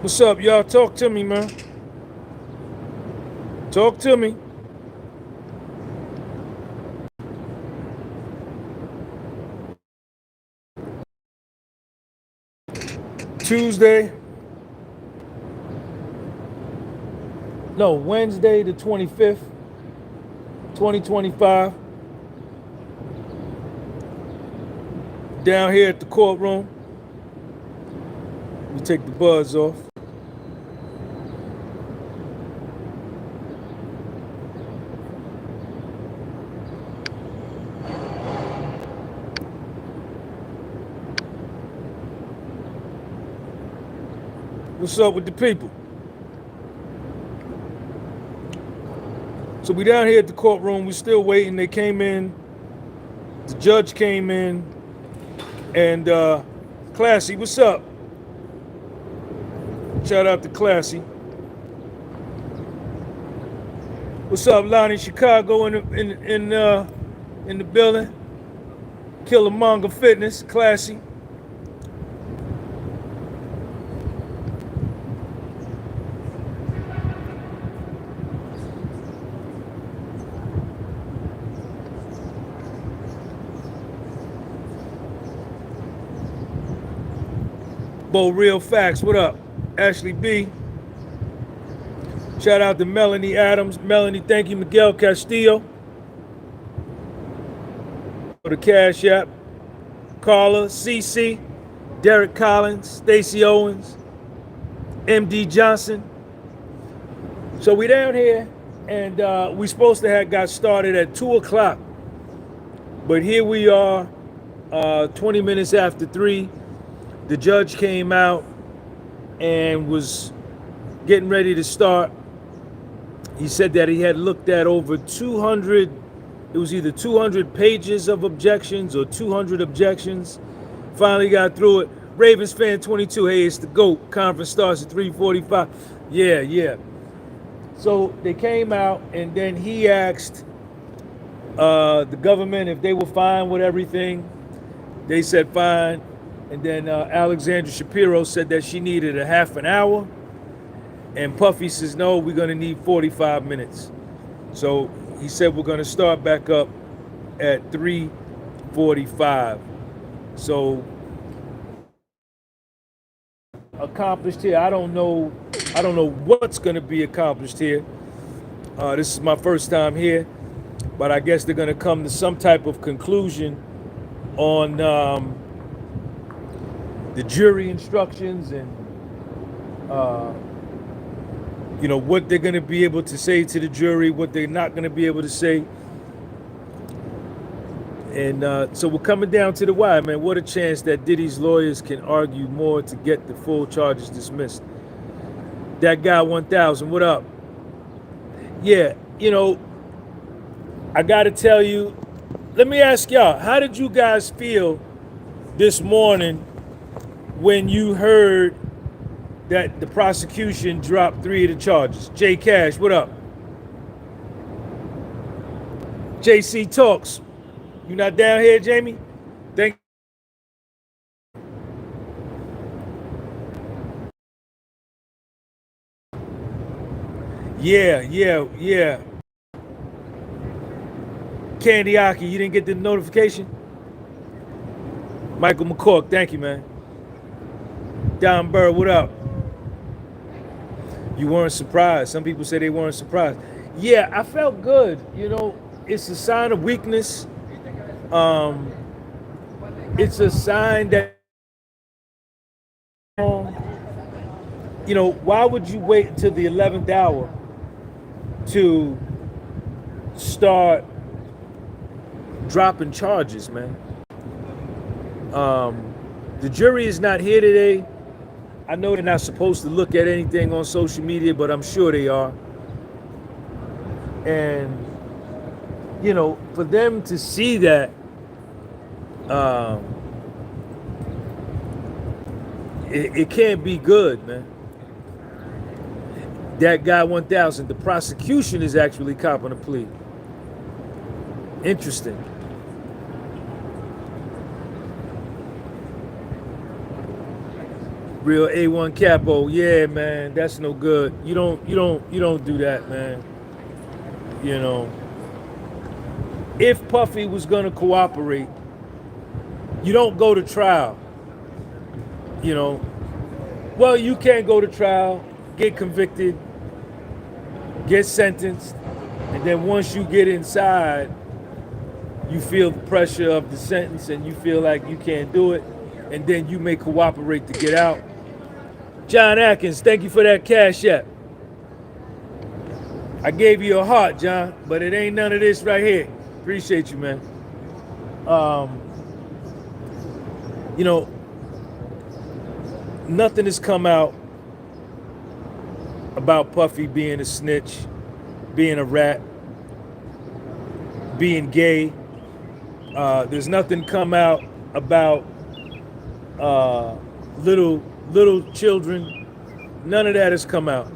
What's up, y'all? Talk to me, man. Talk to me. Tuesday, no, Wednesday the 25th, 2025. Down here at the courtroom. We take the buzz off. What's up with the people? So we down here at the courtroom. We still waiting. They came in. The judge came in. And Classy, what's up? Shout out to Classy. What's up, Lonnie? Chicago in the building. Killer Manga Fitness, Classy. Bo Real Facts, what up? Ashley B. Shout out to Melanie Adams. Melanie, thank you. Miguel Castillo for the Cash App. Carla, CC, Derek Collins, Stacey Owens, MD Johnson. So we down here, and we supposed to have got started at 2 o'clock. But here we are, 20 minutes after 3. The judge came out and was getting ready to start. He said that he had looked at over 200, it was either 200 pages of objections or 200 objections. Finally got through it. Ravens fan 22, hey, it's the GOAT. Conference starts at 3:45. Yeah. So they came out, and then he asked the government if they were fine with everything. They said fine. And then Alexandra Shapiro said that she needed a half an hour. And Puffy says, no, we're going to need 45 minutes. So he said we're going to start back up at 3:45. So accomplished here. I don't know what's going to be accomplished here. This is my first time here. But I guess they're going to come to some type of conclusion on the jury instructions and what they're going to be able to say to the jury, what they're not going to be able to say. And so we're coming down to the wire, man. What a chance that Diddy's lawyers can argue more to get the full charges dismissed. That guy 1000, what up? Yeah, I got to tell you, let me ask y'all, how did you guys feel this morning when you heard that the prosecution dropped 3 of the charges? Jay Cash, what up? JC Talks, you not down here, Jamie? Thank you. Yeah. Candy Aki, you didn't get the notification? Michael McCork, thank you, man. Don Burr, what up? You weren't surprised. Some people say they weren't surprised. Yeah, I felt good. It's a sign of weakness. It's a sign that, why would you wait until the 11th hour to start dropping charges, man? The jury is not here today. I know they're not supposed to look at anything on social media, but I'm sure they are. And, for them to see that, it can't be good, man. That guy 1000, the prosecution is actually copping a plea. Interesting. Real A1 capo. Yeah, man, that's no good. You don't do that, man. You know, if Puffy was gonna cooperate, you don't go to trial. You know, well, you can't go to trial, get convicted, get sentenced, and then once you get inside, you feel the pressure of the sentence and you feel like you can't do it, and then you may cooperate to get out. John Atkins, thank you for that cash app. I gave you a heart, John, but it ain't none of this right here. Appreciate you, man. You know, nothing has come out about Puffy being a snitch, being a rat, being gay. There's nothing come out about little children. None of that has come out.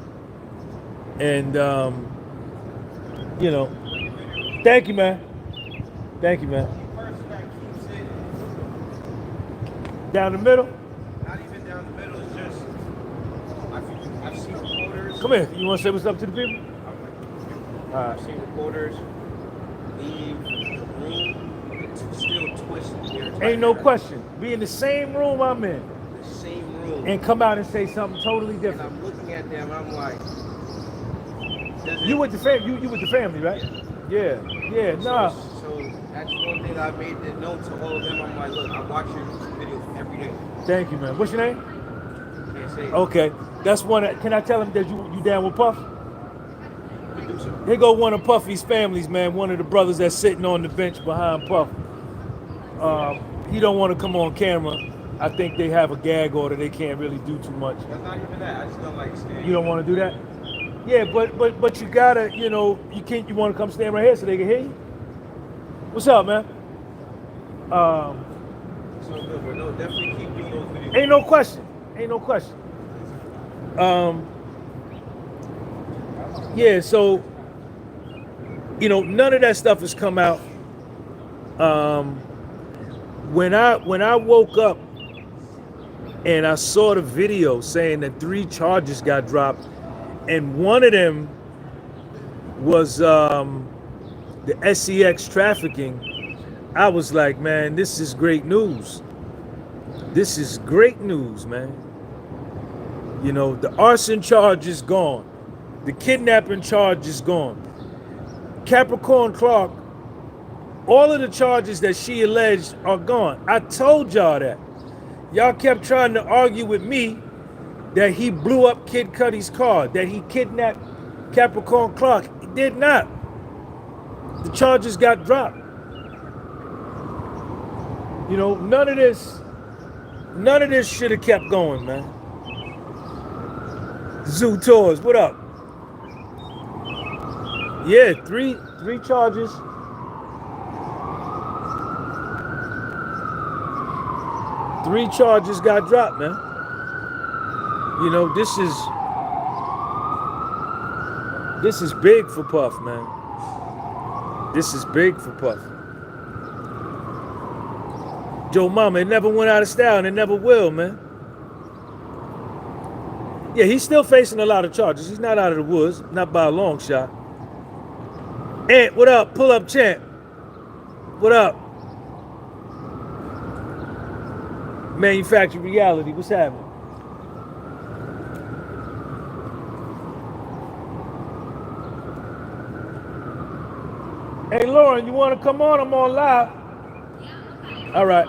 And you know, thank you, man. Thank you, man. Down the middle? Not even down the middle. It's just I've seen reporters. Come here. You want to say what's up to the people? I've seen reporters leave the room and still twist. Ain't no question. Be in the same room I'm in. The same room. And come out and say something totally And different. I'm looking at them. I'm like, You with the family? You with the family, right? Yeah. Yeah. Nah. So that's one thing I made the note to all of them. I'm like, look, I watch your YouTube videos every day. Thank you, man. What's your name? Can't say it. Okay. That's one. Can I tell him that you down with Puff? Producer. Here go one of Puffy's families, man. One of the brothers that's sitting on the bench behind Puff. He don't want to come on camera. I think they have a gag order. They can't really do too much. That's not even that. I just don't like standing. You don't want to do that? Yeah, but you gotta, you know, you want to come stand right here so they can hear you? What's up, man? So good, but no, definitely keep doing those videos. Ain't no question. Ain't no question. Yeah, so you know, none of that stuff has come out. When I woke up and I saw the video saying that 3 charges got dropped, and one of them was the SEX trafficking, I was like, man, this is great news. This is great news, man. You know, the arson charge is gone. The kidnapping charge is gone. Capricorn Clark, all of the charges that she alleged are gone. I told y'all that. Y'all kept trying to argue with me that he blew up Kid Cudi's car, that he kidnapped Capricorn Clark. He did not. The charges got dropped. You know, none of this should have kept going, man. Zoo Tours, what up? Yeah, three charges. Three charges got dropped, man. You know, this is big for Puff, man. This is big for Puff. Joe Mama, it never went out of style and it never will, man. Yeah, he's still facing a lot of charges. He's not out of the woods, not by a long shot. Ant, what up? Pull up champ. What up? Manufactured reality, what's happening? Hey Lauren, you want to come on? I'm on live. Yeah, okay. All right.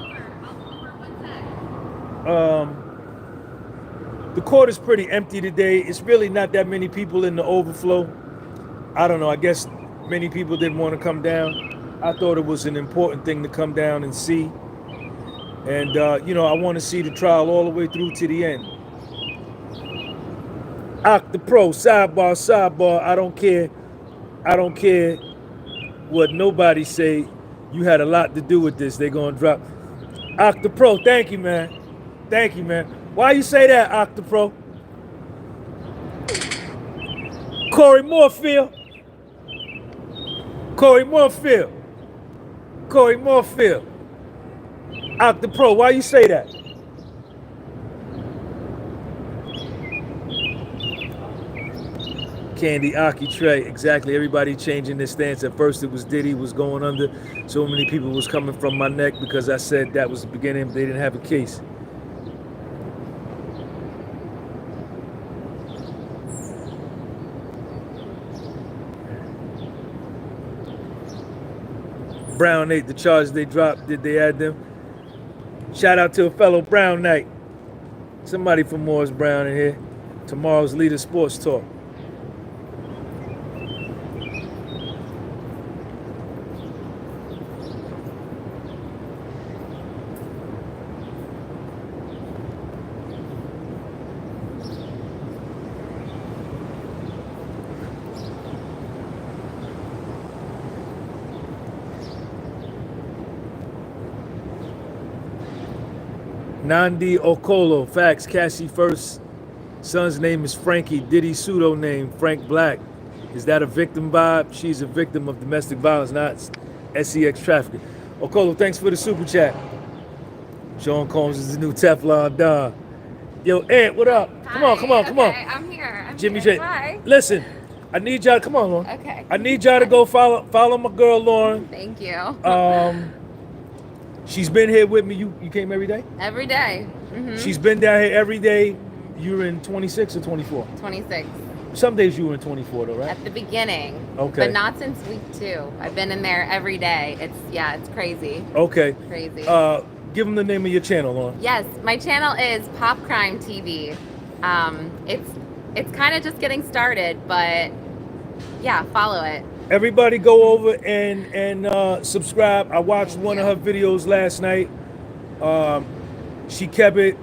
The court is pretty empty today. It's really not that many people in the overflow. I don't know. I guess many people didn't want to come down. I thought it was an important thing to come down and see. And, you know, I want to see the trial all the way through to the end. Octa Pro, sidebar. I don't care. I don't care what nobody say. You had a lot to do with this. They're going to drop. Octa Pro, thank you, man. Thank you, man. Why you say that, Octa Pro? Corey Moorfield. Octa Pro, why you say that? Candy, Aki, Trey, exactly. Everybody changing their stance. At first, it was Diddy was going under. So many people was coming from my neck because I said that was the beginning. They didn't have a case. Brown Knight, the charges they dropped, did they add them? Shout out to a fellow Brown Knight. Somebody from Morris Brown in here. Tomorrow's Leader Sports Talk. Nandi Okolo, facts. Cassie first son's name is Frankie. Diddy pseudo name Frank Black. Is that a victim vibe? She's a victim of domestic violence, not SEX trafficking. Okolo, thanks for the super chat. Sean Combs is the new Teflon Don. Yo, Ed, what up? Come on, come on, come on. I'm here. Jimmy here. J. Hi. Listen, I need y'all. Come on, Lauren. Okay. I need y'all to go follow my girl Lauren. Thank you. She's been here with me. You came every day? Every day. She's been down here every day. You were in 26 or 24? 26. Some days you were in 24 though, right? At the beginning. Okay. But not since week 2. I've been in there every day. It's crazy. Okay. Crazy. Give them the name of your channel, Lauren. Yes, my channel is Pop Crime TV. It's kind of just getting started, but yeah, follow it. Everybody go over and subscribe. I watched one of her videos last night. She kept it.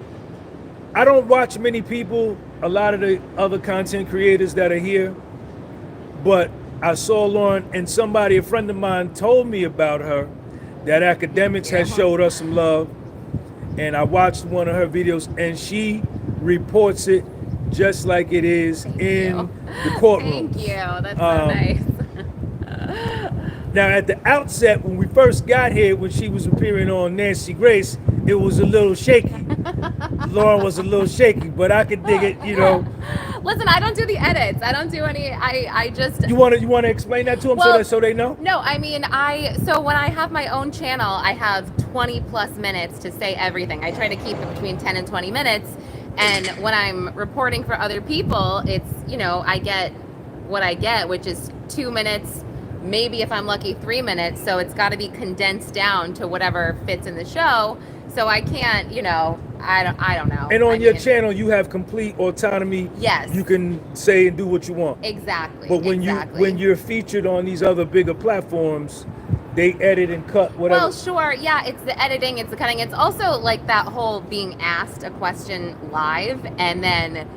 I don't watch many people, a lot of the other content creators that are here, but I saw Lauren and somebody, a friend of mine, told me about her, that Academics has showed us some love. And I watched one of her videos and she reports it just like it is in the courtroom. Thank you. That's so nice. Now, at the outset, when we first got here, when she was appearing on Nancy Grace, it was a little shaky. Lauren was a little shaky, but I could dig it, you know. Listen, I don't do the edits. I don't do any. I just. You want to explain that to them so they know? No, I mean, so when I have my own channel, I have 20 plus minutes to say everything. I try to keep it between 10 and 20 minutes. And when I'm reporting for other people, it's, I get what I get, which is 2 minutes, maybe if I'm lucky 3 minutes. So it's got to be condensed down to whatever fits in the show. So I can't, I don't know. And on your channel, you have complete autonomy. Yes. You can say and do what you want. Exactly. But when you're featured on these other bigger platforms, they edit and cut whatever. Well, sure. Yeah, it's the editing, it's the cutting. It's also like that whole being asked a question live and then,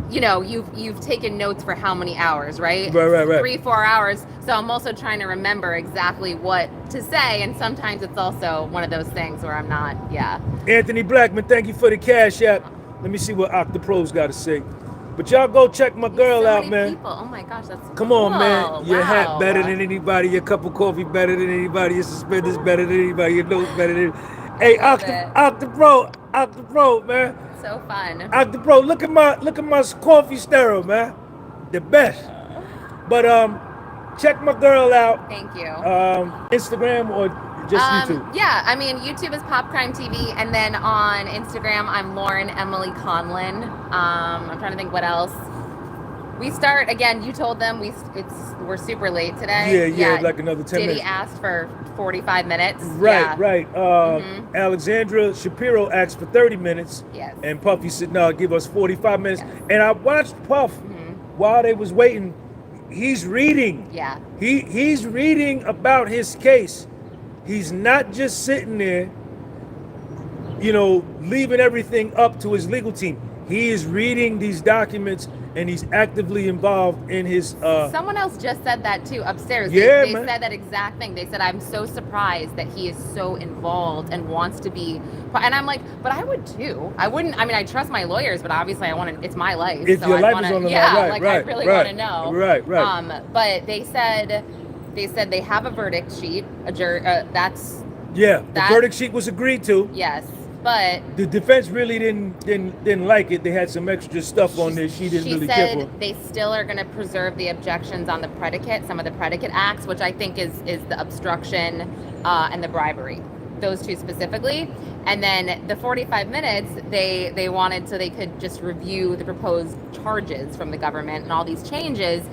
you've taken notes for how many hours, right? Right. 3-4 hours. So I'm also trying to remember exactly what to say. And sometimes it's also one of those things where I'm not, Anthony Blackman, thank you for the cash app. Let me see what Octopro's got to say. But y'all go check my girl so out, many man. People. Oh my gosh, that's Come on, cool. man. Your hat Wow. better than anybody. Your cup of coffee better than anybody. Your suspenders better than anybody. Your nose better than. Hey, Octopro, man. So fun. Octopro, look at my coffee stirrer, man. The best. But check my girl out. Thank you. Instagram or just YouTube? Yeah, I mean, YouTube is Pop Crime TV, and then on Instagram, I'm Lauren Emily Conlin. I'm trying to think what else. We start again. You told them we're super late today. Yeah, like another 10 Diddy minutes. asked for 45 minutes. Right. Alexandra Shapiro asked for 30 minutes. Yes. And Puffy said, no, give us 45 minutes. Yes. And I watched Puff while they was waiting. He's reading. Yeah. He's reading about his case. He's not just sitting there, leaving everything up to his legal team. He is reading these documents and he's actively involved in his Someone else just said that too upstairs. Yeah, they man. said that exact thing. They said, I'm so surprised that he is so involved and wants to be. And I'm like, but I would too. I wouldn't. I mean, I trust my lawyers, but obviously I want to. It's my life. If so your I life wanna, is on the yeah, line, like right, I really right, want to know. Right. But they said they have a verdict sheet. That's the verdict sheet was agreed to. yes. But The defense really didn't like it. They had some extra stuff on there. She didn't really care for. said they still are going to preserve the objections on the predicate, some of the predicate acts, which I think is the obstruction and the bribery, those two specifically. And then the 45 minutes, they wanted so they could just review the proposed charges from the government and all these changes.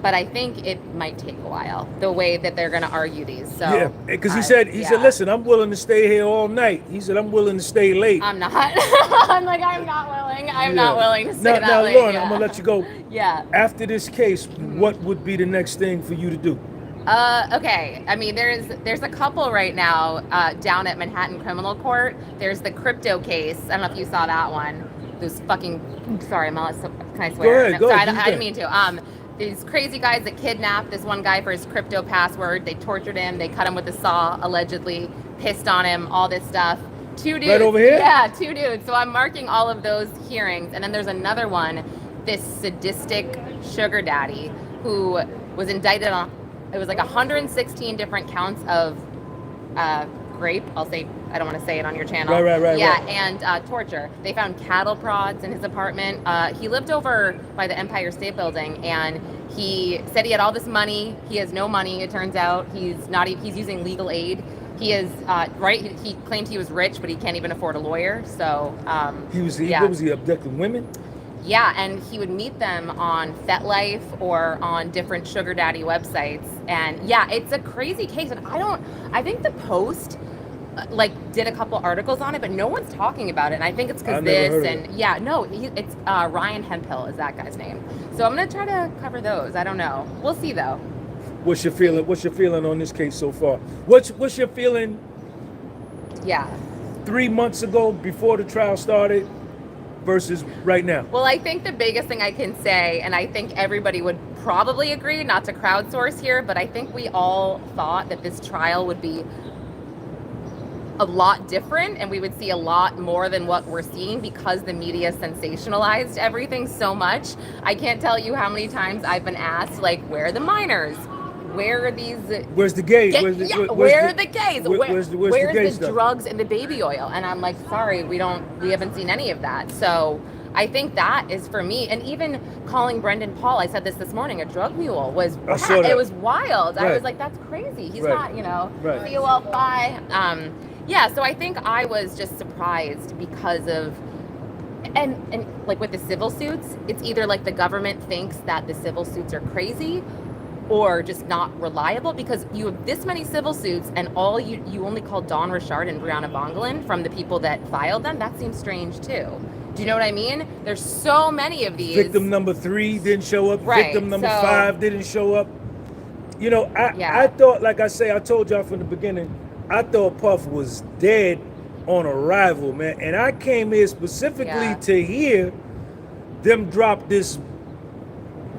But I think it might take a while, the way that they're going to argue these. So Yeah, because he said, listen, I'm willing to stay here all night. He said, I'm willing to stay late. I'm not. I'm like, I'm not willing. I'm not willing to stay that late. Now, Lauren, I'm gonna let you go. Yeah. After this case, what would be the next thing for you to do? Okay. I mean, there's a couple right now down at Manhattan Criminal Court. There's the crypto case. I don't know if you saw that one. Those fucking. Sorry, can I swear? Go ahead. Sorry, I didn't mean to. These crazy guys that kidnapped this one guy for his crypto password. They tortured him. They cut him with a saw, allegedly, pissed on him, all this stuff. 2 dudes. Right over here? Yeah, 2 dudes. So I'm marking all of those hearings. And then there's another one, this sadistic sugar daddy who was indicted on, it was like 116 different counts of rape. I don't want to say it on your channel. Right. Yeah, and torture. They found cattle prods in his apartment. He lived over by the Empire State Building, and he said he had all this money. He has no money, it turns out. He's using legal aid. He is, he claimed he was rich, but he can't even afford a lawyer, so... What was he, abducting women? Yeah, and he would meet them on FetLife or on different sugar daddy websites. And yeah, it's a crazy case. And I think the Post did a couple articles on it, but no one's talking about it. And I think it's because it's Ryan Hemphill is that guy's name. So I'm gonna try to cover those. I don't know. We'll see though. What's your feeling on this case so far? What's your feeling? Yeah. 3 months ago, before the trial started, versus right now? Well, I think the biggest thing I can say, and I think everybody would probably agree, not to crowdsource here, but I think we all thought that this trial would be a lot different and we would see a lot more than what we're seeing because the media sensationalized everything so much. I can't tell you how many times I've been asked, where are the miners? Where are these? Where's the gays? Where are the gays? Where's the stuff? drugs and the baby oil? And I'm like, sorry, we haven't seen any of that. So I think that is for me. And even calling Brendan Paul, I said this morning, a drug mule it was wild. Right. I was like, that's crazy. He's not, Right. See you all, bye. So I think I was just surprised because of, and with the civil suits, it's either the government thinks that the civil suits are crazy or just not reliable because you have this many civil suits and all you only called Dawn Richard and Brianna Bongelin from the people that filed them. That seems strange too. Do you know what I mean? There's so many of these. Victim number 3 didn't show up. Right, Victim number 5 didn't show up. I thought, like I say, I told y'all from the beginning, I thought Puff was dead on arrival, man. And I came here specifically to hear them drop this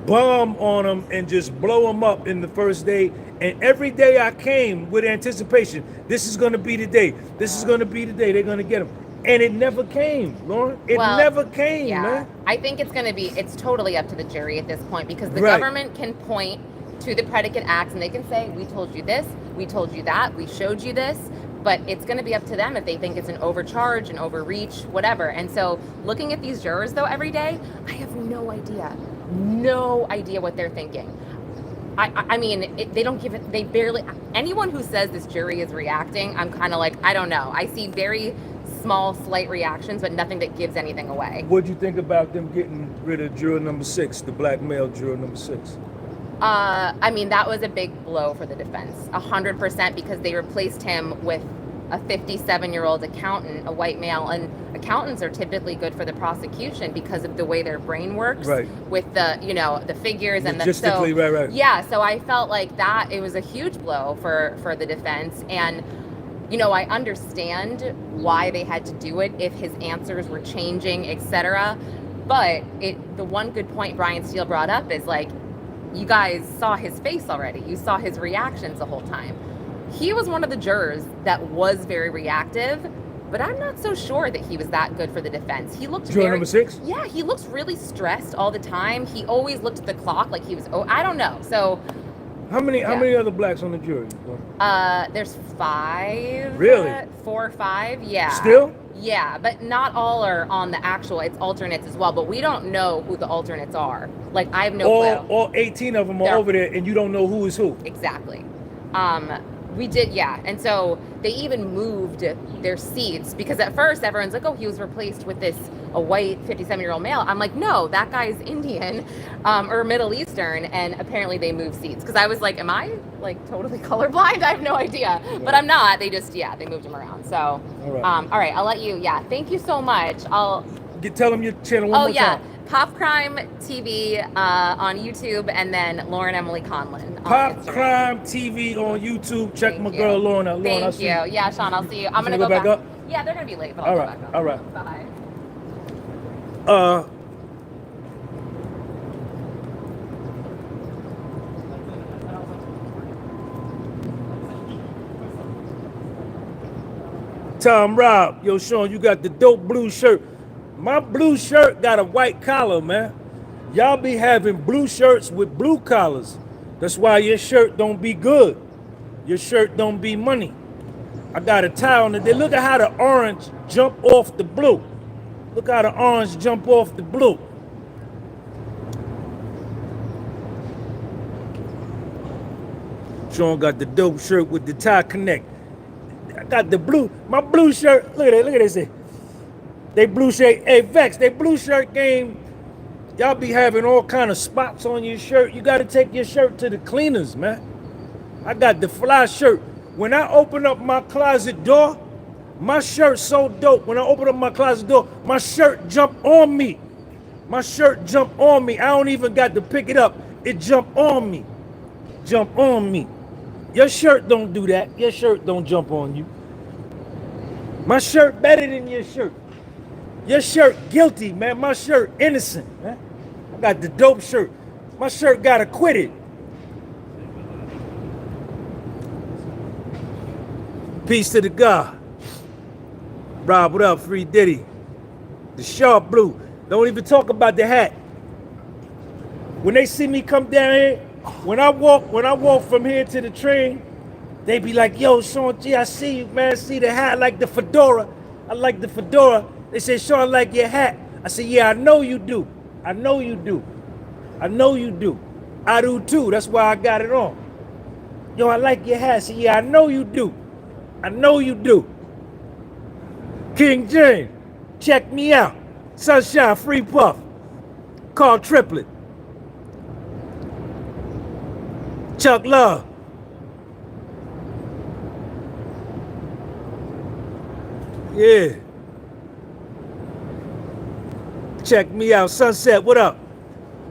bomb on him and just blow him up in the first day. And every day I came with anticipation. This is going to be the day. This is going to be the day they're going to get him. And it never came, Lauren. It never came, man. I think it's totally up to the jury at this point because the government can point to the predicate acts and they can say, we told you this, we told you that, we showed you this. But it's going to be up to them if they think it's an overcharge, an overreach, whatever. And so looking at these jurors, though, every day, I have no idea what they're thinking. I mean, they don't give it, they barely, anyone who says this jury is reacting, I'm kind of like, I don't know. I see very small, slight reactions, but nothing that gives anything away. What'd you think about them getting rid of juror number 6, the black male juror number 6? I mean, that was a big blow for the defense, 100%, because they replaced him with a 57-year-old accountant, a white male, and accountants are typically good for the prosecution because of the way their brain works with the figures and right. Yeah, so I felt like that it was a huge blow for the defense, and I understand why they had to do it if his answers were changing, etc. But the one good point Brian Steele brought up is you guys saw his face already. You saw his reactions the whole time. He was one of the jurors that was very reactive, but I'm not so sure that he was that good for the defense. He looked juror number 6? Yeah, he looks really stressed all the time. He always looked at the clock like he was, I don't know. So How many Yeah. other blacks on the jury? There's 5. Really? 4 or 5. Yeah. Still? Yeah, but not all are on the actual. It's alternates as well, but we don't know who the alternates are. Like, I have no clue. All 18 of them are They're- over there, and you don't know who is who. Exactly. We did, yeah. And so they even moved their seats because at first everyone's like, oh, he was replaced with a white 57-year-old male. I'm like, no, that guy's Indian or Middle Eastern. And apparently they moved seats because I was like, am I like totally colorblind? I have no idea. Right. But I'm not. They just, they moved him around. So, All right. all right, I'll let you, thank you so much. Tell them your channel one more time. Pop Crime TV on YouTube, and then Lauren Emily Conlon. on Pop Instagram. Crime TV on YouTube. Check Thank my you. girl Lauren out. Lauren, I'll Thank see you. Yeah, Sean, I'll see you. I'm You gonna gonna go go back up? Yeah, they're gonna be late, but All I'll right, go back up. all right. Bye. Tom Rob, yo, Sean, you got the dope blue shirt. My blue shirt got a white collar, man. Y'all be having blue shirts with blue collars. That's why your shirt don't be good. Your shirt don't be money. I got a tie on it. Look at how the orange jump off the blue. Look how the orange jump off the blue. Sean got the dope shirt with the tie connect. I got the blue, my blue shirt. Look at this. They blue shirt, hey Vex, they blue shirt game. Y'all be having all kind of spots on your shirt. You gotta take your shirt to the cleaners, man. I got the fly shirt. When I open up my closet door, my shirt's so dope. When I open up my closet door, my shirt jump on me. My shirt jump on me. I don't even got to pick it up. It jump on me. Jump on me. Your shirt don't do that. Your shirt don't jump on you. My shirt better than your shirt. Your shirt guilty, man. My shirt innocent, man. I got the dope shirt. My shirt got acquitted. Peace to the God. Rob, what up? Free Diddy. The sharp blue. Don't even talk about the hat. When they see me come down here, when I walk from here to the train, they be like, yo, Sean G, I see you, man. See the hat, I like the fedora. I like the fedora. They say, Sean, I like your hat. I say, yeah, I know you do. I know you do. I know you do. I do too. That's why I got it on. Yo, I like your hat. I say, yeah, I know you do. I know you do. King James, check me out. Sunshine, Free Puff. Carl Triplet. Chuck Love. Yeah. Check me out. Sunset, what up?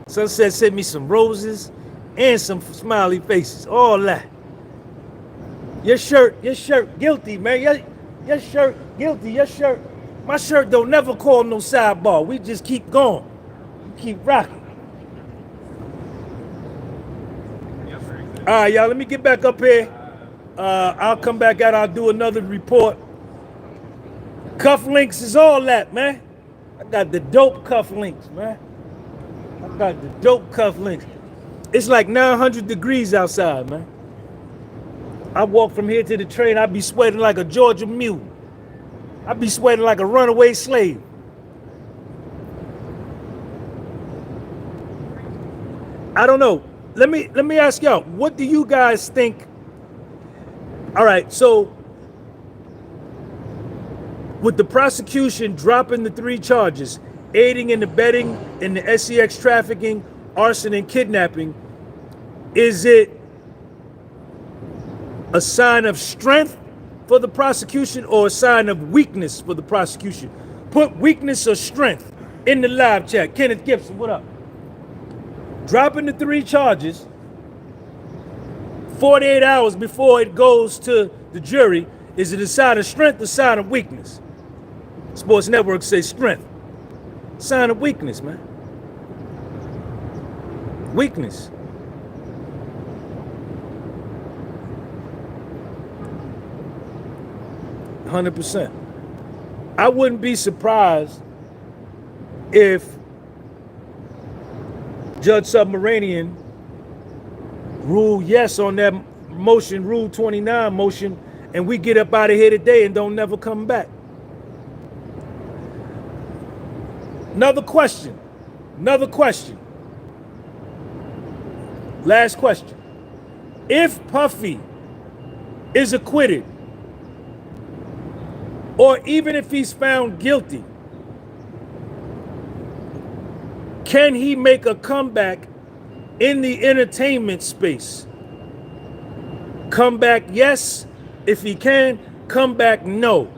Sunset sent me some roses and some smiley faces. All that. Your shirt guilty, man. Your shirt guilty. Your shirt. My shirt don't never call no sidebar. We just keep going. We keep rocking. All right, y'all, let me get back up here. I'll come back out. I'll do another report. Cufflinks is all that, man. I got the dope cufflinks, man. I got the dope cufflinks. It's like 900 degrees outside, man. I walk from here to the train, I be sweating like a Georgia mule. I be sweating like a runaway slave. I don't know. Let me ask y'all, what do you guys think? All right, so with the prosecution dropping the 3 charges, aiding and abetting in the SEX trafficking, arson, and kidnapping, is it a sign of strength for the prosecution or a sign of weakness for the prosecution? Put weakness or strength in the live chat. Kenneth Gibson, what up? Dropping the 3 charges 48 hours before it goes to the jury, is it a sign of strength or sign of weakness? Sports Network says strength. Sign of weakness, man. Weakness. %. I wouldn't be surprised if Judge Submarinian rule yes on that motion, Rule 29 motion, and we get up out of here today and don't never come back. Another question. Another question. Last question. If Puffy is acquitted, or even if he's found guilty, can he make a comeback in the entertainment space? Comeback yes if he can, comeback no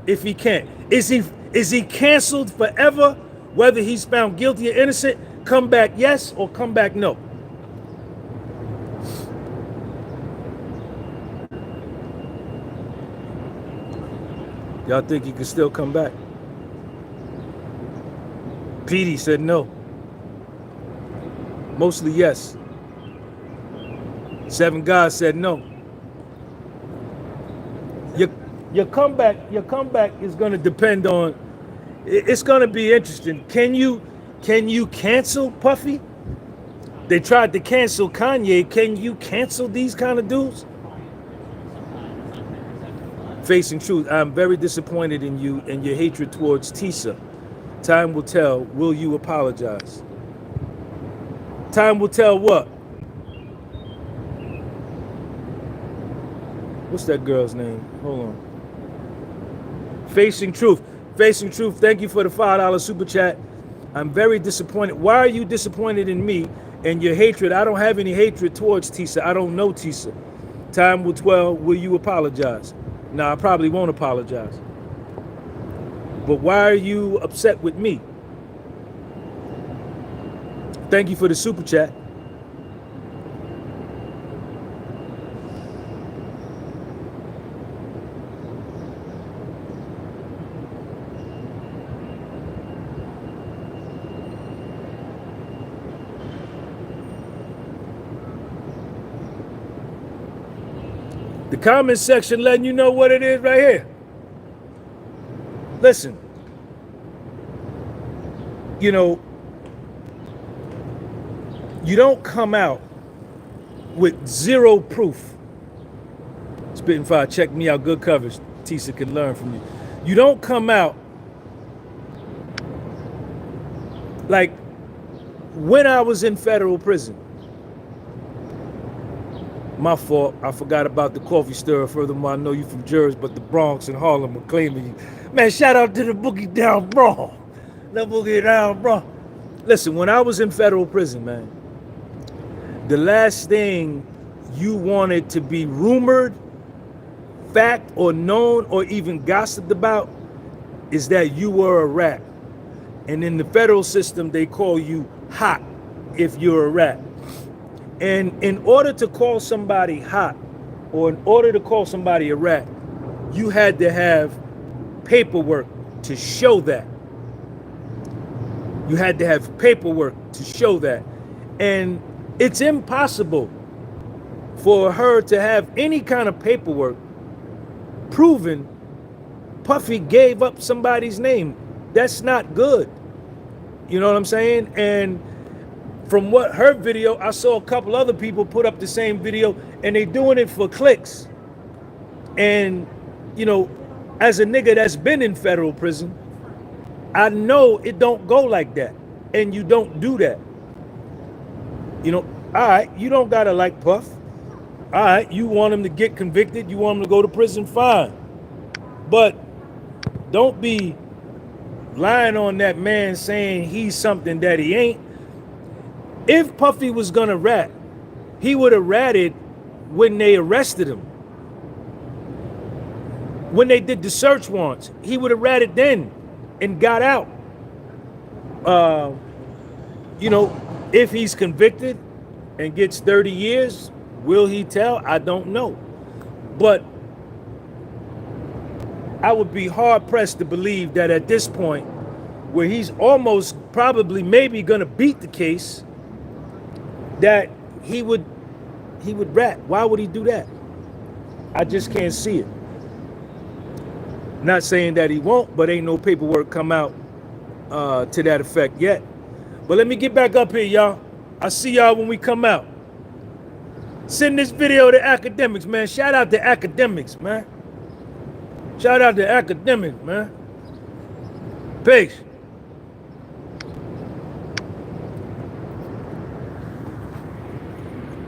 if he can't. Is he canceled forever, whether he's found guilty or innocent? Comeback yes or comeback no? Y'all think he could still come back? Petey said no. Mostly yes. Seven Guys said no. Your comeback is going to depend on. It's going to be interesting. Can you cancel Puffy? They tried to cancel Kanye. Can you cancel these kind of dudes? Facing truth, I'm very disappointed in you and your hatred towards Tisa. Time will tell. Will you apologize? Time will tell what? What's that girl's name? Hold on. Facing truth. Facing truth, thank you for the $5 super chat. I'm very disappointed. Why are you disappointed in me and your hatred? I don't have any hatred towards Tisa. I don't know Tisa. Time will tell. Will you apologize? No, I probably won't apologize. But why are you upset with me? Thank you for the super chat. The comment section letting you know what it is right here. Listen, you know, you don't come out with zero proof. Spitting Fire, check me out, good coverage. Tisa can learn from you. You don't come out like when I was in federal prison. My fault. I forgot about the coffee stirrer. Furthermore, I know you from Jersey, but the Bronx and Harlem are claiming you. Man, shout out to the Boogie Down Bronx. The Boogie Down Bronx. Listen, when I was in federal prison, man, the last thing you wanted to be rumored, fact, or known, or even gossiped about is that you were a rat. And in the federal system, they call you hot if you're a rat. And in order to call somebody hot, or in order to call somebody a rat, you had to have paperwork to show that. You had to have paperwork to show that. And it's impossible for her to have any kind of paperwork proving Puffy gave up somebody's name. That's not good. You know what I'm saying? And from what her video, I saw a couple other people put up the same video, and they doing it for clicks. And, you know, as a nigga that's been in federal prison, I know it don't go like that. And you don't do that. You know, all right, you don't gotta like Puff. All right, you want him to get convicted, you want him to go to prison, fine. But don't be lying on that man saying he's something that he ain't. If Puffy was gonna rat, he would have ratted when they arrested him. When they did the search warrants, he would have ratted then and got out. You know, if he's convicted and gets 30 years, will he tell? I don't know. But I would be hard pressed to believe that at this point, where he's almost probably maybe gonna beat the case, that he would rat. Why would he do that? I just can't see it. Not saying that he won't, but ain't no paperwork come out to that effect yet. But let me get back up here, y'all. I'll see y'all when we come out. Send this video to academics, man. Shout out to academics, man. Shout out to academics, man. Peace.